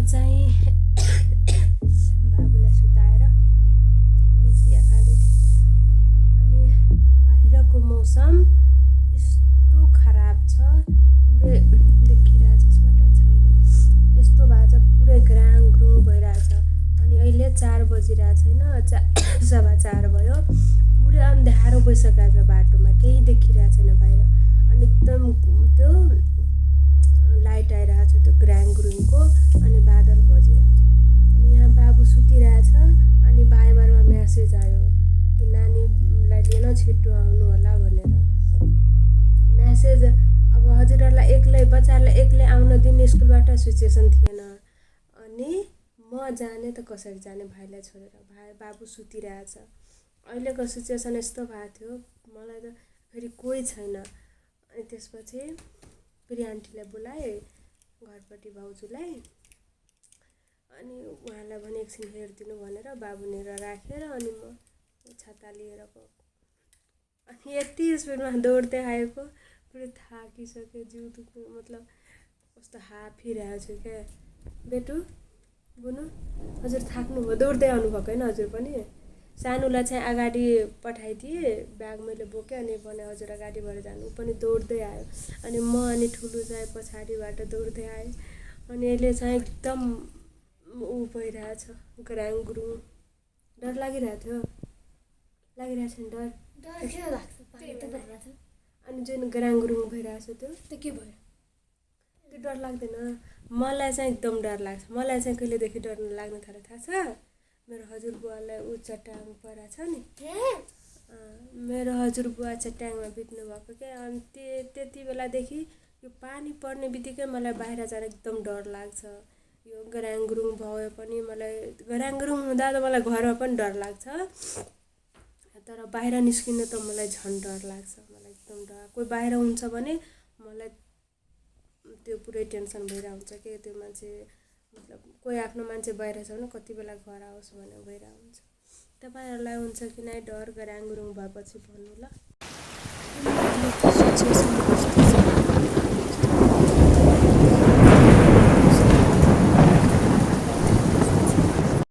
चाहिँ बाबुलाई सुताएर अनि चिया खाँदै थिएँ। अनि बाहिरको मौसम यस्तो खराब छ, पुरै देखिरहेछ छैन, यस्तो भएको छ, पुरै ग्राङग्रुङ भइरहेछ। अनि अहिले 4 बजिरहेको छैन, 4:15 भयो, पुरै अन्धारो भइसकेको छ, बाटोमा केही देखिरहेको छैन बाहिर। अनि एकदम त्यो लाइट आइरहेको छ त्यो ग्राङग्रुङको, अनि बादल बजिरहेछ। अनि यहाँ बाबु सुतिरहेछ। अनि भाइबरमा म्यासेज आयो कि नानीलाई लिन छिटो आउनु होला भनेर म्यासेज। अब हजुरहरूलाई एक्लै बच्चाहरूलाई एक्लै आउन दिने स्कुलबाट सिचुएसन थिएन। अनि म जाने त कसरी जाने भाइलाई छोडेर, बाबु सुतिरहेछ। अहिलेको सिचुएसन यस्तो भएको थियो, मलाई त फेरि कोही छैन। अनि त्यसपछि फेरि आन्टीलाई बोलाएँ, घरपट्टि भाउजूलाई। अनि उहाँलाई भने एकछिन हेरिदिनु भनेर बाबुनिर राखेर अनि म छाता लिएर गएको। अनि यति स्पिडमा दौड्दै आएको, पुरै थाकिसक्यो, जिउ दुख्नु, मतलब कस्तो हाफिरहेको छु क्या। बेटु बुनु हजुर थाक्नुभयो, दौड्दै आउनुभएको होइन हजुर पनि। सानोलाई चाहिँ अगाडि पठाइदिएँ, ब्याग मैले बोकेँ, अनि भने हजुर अगाडिबाट जानु, ऊ पनि दौड्दै आयो। अनि म अनि ठुलो चाहिँ पछाडिबाट दौड्दै आएँ। अनि अहिले चाहिँ एकदम ऊ भइरहेछ, ग्राङग्रुङ। डर लागिरहेको थियो, लागिरहेको छैन डर? अनि जुन ग्राङग्रुङ भइरहेछ त्यो के भयो? त्यो डर लाग्दैन? मलाई चाहिँ एकदम डर लाग्छ। मलाई चाहिँ कहिलेदेखि डर लाग्न थाल्यो थाहा छ? मेरो हजुरबुवालाई ऊ चट्याङ परेको छ नि, मेरो हजुरबुवा चट्याङमा बित्नु भएको क्या। अनि त्यति बेलादेखि यो पानी पर्ने बित्तिकै मलाई बाहिर जान एकदम डर लाग्छ। यो ग्राङग्रुङ भयो पनि मलाई, ग्राङग्रुङ हुँदा त मलाई घरमा पनि डर लाग्छ, तर बाहिर निस्किन त मलाई झन् डर लाग्छ। मलाई एकदम डर, कोही बाहिर हुन्छ भने मलाई त्यो पुरै टेन्सन भइरहेको हुन्छ कि त्यो मान्छे, मतलब कोही आफ्नो मान्छे बाहिर छ भने कति बेला घर आओस् भनेर भइरहेको हुन्छ। तपाईँहरूलाई हुन्छ कि नै डर ग्राङग्रुङ भएपछि भन्नु ल।